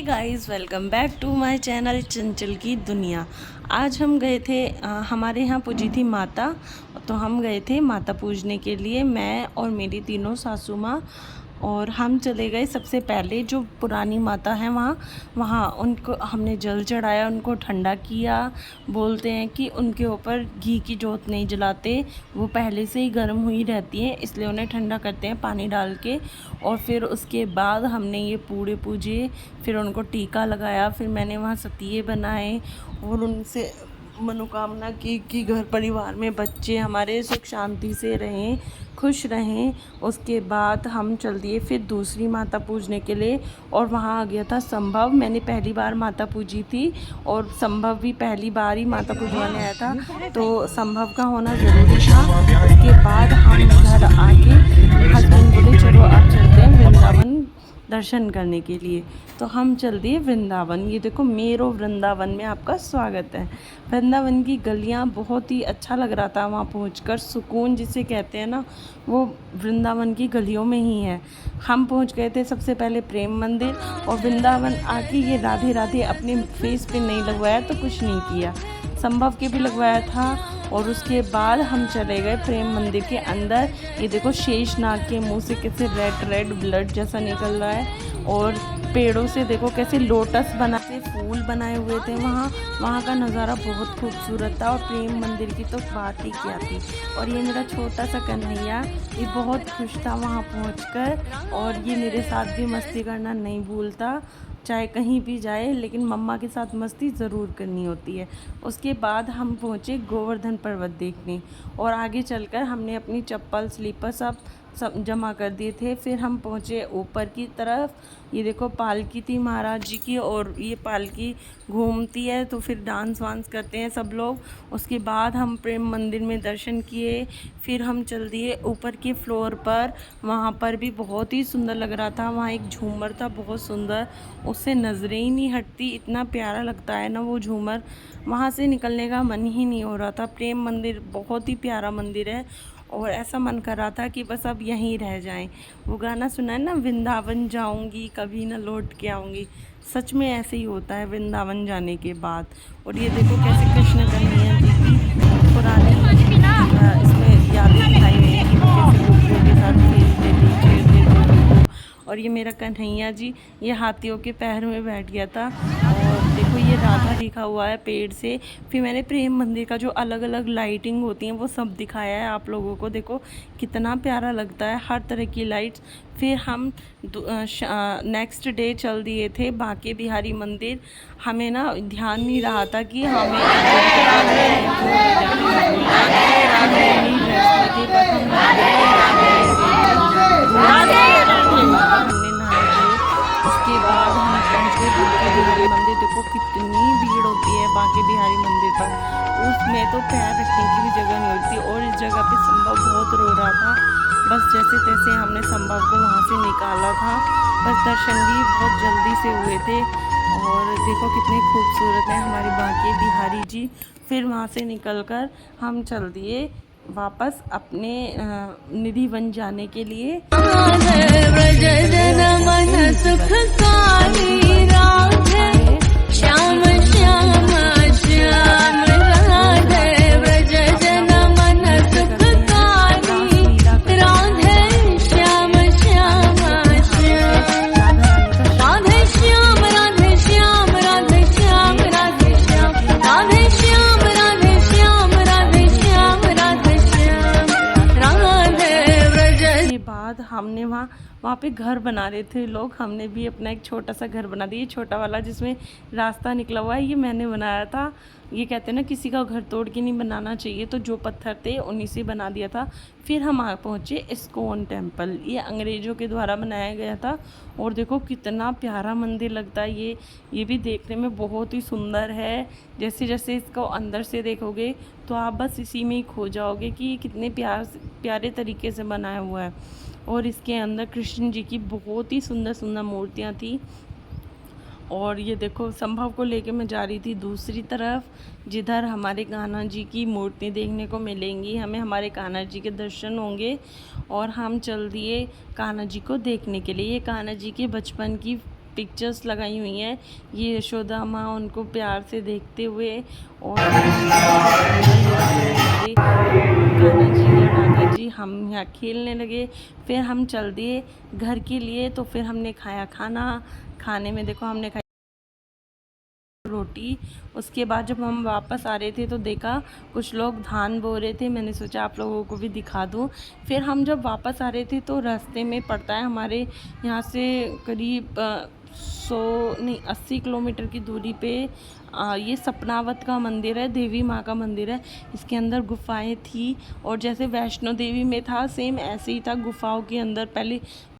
Guys, welcome back to my channel Chanchal की दुनिया। आज हम गए थे हमारे यहाँ पूजी थी माता, तो हम गए थे माता पूजने के लिए, मैं और मेरी तीनों सासू माँ। और हम चले गए सबसे पहले जो पुरानी माता है वहाँ उनको हमने जल चढ़ाया, उनको ठंडा किया। बोलते हैं कि उनके ऊपर घी की जोत नहीं जलाते, वो पहले से ही गर्म हुई रहती हैं, इसलिए उन्हें ठंडा करते हैं पानी डाल के। और फिर उसके बाद हमने ये पूड़े पूजे, फिर उनको टीका लगाया, फिर मैंने वहाँ सतिये बनाए और उनसे मनोकामना की कि घर परिवार में बच्चे हमारे सुख शांति से रहें, खुश रहें। उसके बाद हम चल दिए फिर दूसरी माता पूजने के लिए, और वहाँ आ गया था संभव। मैंने पहली बार माता पूजी थी और संभव भी पहली बार ही माता पूजवाने आया था, तो संभव का होना ज़रूरी था। उसके बाद हम घर आके हस्बैंड बोले चलो अब चलते हैं वृंदावन दर्शन करने के लिए। तो हम चल दिए वृंदावन। ये देखो मेरो वृंदावन में आपका स्वागत है। वृंदावन की गलियां बहुत ही अच्छा लग रहा था वहाँ पहुंचकर। सुकून जिसे कहते हैं ना, वो वृंदावन की गलियों में ही है। हम पहुंच गए थे सबसे पहले प्रेम मंदिर, और वृंदावन आके ये राधे राधे अपने फेस पे नहीं लगवाया तो कुछ नहीं किया, संभव के भी लगवाया था। और उसके बाद हम चले गए प्रेम मंदिर के अंदर। ये देखो शेषनाग के मुंह से कैसे रेड रेड ब्लड जैसा निकल रहा है, और पेड़ों से देखो कैसे लोटस बनाते फूल बनाए हुए थे। वहाँ का नज़ारा बहुत खूबसूरत था, और प्रेम मंदिर की तो बात ही क्या थी। और ये मेरा छोटा सा कन्हैया, ये बहुत खुश था वहाँ पहुँचकर, और ये मेरे साथ भी मस्ती करना नहीं भूलता, चाहे कहीं भी जाए, लेकिन मम्मा के साथ मस्ती ज़रूर करनी होती है। उसके बाद हम पहुँचे गोवर्धन पर्वत देखने, और आगे चलकर हमने अपनी चप्पल स्लीपर सब जमा कर दिए थे। फिर हम पहुँचे ऊपर की तरफ। ये देखो पालकी थी महाराज जी की, और ये पालकी घूमती है तो फिर डांस वांस करते हैं सब लोग। उसके बाद हम प्रेम मंदिर में दर्शन किए, फिर हम चल दिए ऊपर के फ्लोर पर। वहाँ पर भी बहुत ही सुंदर लग रहा था, वहाँ एक झूमर था बहुत सुंदर, उससे नज़रें ही नहीं हटती, इतना प्यारा लगता है ना वो झूमर। वहाँ से निकलने का मन ही नहीं हो रहा था। प्रेम मंदिर बहुत ही प्यारा मंदिर है, और ऐसा मन कर रहा था कि बस अब यहीं रह जाएं। वो गाना सुना है ना, वृंदावन जाऊंगी कभी ना लौट के आऊंगी, सच में ऐसे ही होता है वृंदावन जाने के बाद। और ये देखो कैसे कृष्ण कन्हैया जी की पुरानी इसमें यादें दिखाई हुई हैं कि वो कैसे गोपियों के साथ खेलते थे, छेड़ते थे उनको। और ये मेरा कन्हैया जी ये हाथियों के पैर में बैठ गया था, और देखो ये राधा लिखा हुआ है पेड़ से। फिर मैंने प्रेम मंदिर का जो अलग अलग लाइटिंग होती हैं वो सब दिखाया है आप लोगों को, देखो कितना प्यारा लगता है हर तरह की लाइट्स। फिर हम नेक्स्ट डे चल दिए थे बांके बिहारी मंदिर। हमें ना ध्यान नहीं रहा था कि हमें उसके बाद हम पहुँचे बांके बिहारी मंदिर। देखो कितनी भीड़ होती है बांके बिहारी मंदिर पर, उसमें तो पैर रखने की भी जगह नहीं होती। और इस जगह पे संभव बहुत रो रहा था, बस जैसे तैसे हमने संभव को वहाँ से निकाला था। बस दर्शन भी बहुत जल्दी से हुए थे, और देखो कितने खूबसूरत हैं हमारे बांके बिहारी जी। फिर वहाँ से निकलकर हम चल दिए वापस अपने निधि वन जाने के लिए। श्याम श्याम श्याम राधे व्रज जन मन सुखकारी, राधे श्याम श्याम श्याम, राधे श्याम राधे श्याम राधे श्याम राधे श्याम, राधे श्याम राधे श्याम राधे श्याम राधे श्याम, राधे व्रज। के बाद हमने वहाँ पे घर बना रहे थे लोग, हमने भी अपना एक छोटा सा घर बना दिया, छोटा वाला जिसमें रास्ता निकला हुआ है, ये मैंने बनाया था। ये कहते हैं ना किसी का घर तोड़ के नहीं बनाना चाहिए, तो जो पत्थर थे उन्हीं से बना दिया था। फिर हम पहुँचे इस्कॉन टेम्पल, ये अंग्रेज़ों के द्वारा बनाया गया था, और देखो कितना प्यारा मंदिर लगता है ये भी देखने में बहुत ही सुंदर है। जैसे जैसे इसको अंदर से देखोगे तो आप बस इसी में ही खो जाओगे कि कितने प्यारे तरीके से बनाया हुआ है। और इसके अंदर कृष्ण जी की बहुत ही सुंदर सुंदर मूर्तियाँ थी। और ये देखो संभव को लेके मैं जा रही थी दूसरी तरफ, जिधर हमारे कान्हा जी की मूर्ति देखने को मिलेंगी, हमें हमारे कान्हा जी के दर्शन होंगे। और हम चल दिए कान्हा जी को देखने के लिए। ये कान्हा जी के बचपन की पिक्चर्स लगाई हुई हैं। ये यशोदा माँ उनको प्यार से देखते हुए, और हमारे कान्हा जी और राधा जी हम यहाँ खेलने लगे। फिर हम चल दिए घर के लिए। तो फिर हमने खाया खाना। खाने में देखो हमने खाई रोटी। उसके बाद जब हम वापस आ रहे थे तो देखा कुछ लोग धान बो रहे थे। मैंने सोचा आप लोगों को भी दिखा दूँ। फिर हम जब वापस आ रहे थे तो रास्ते में पड़ता है हमारे यहाँ से करीब 80 किलोमीटर की दूरी पे ये सपनावत का मंदिर है, देवी माँ का मंदिर है। इसके अंदर गुफाएं थी, और जैसे वैष्णो देवी में था सेम ऐसे ही था। गुफाओं के अंदर पहले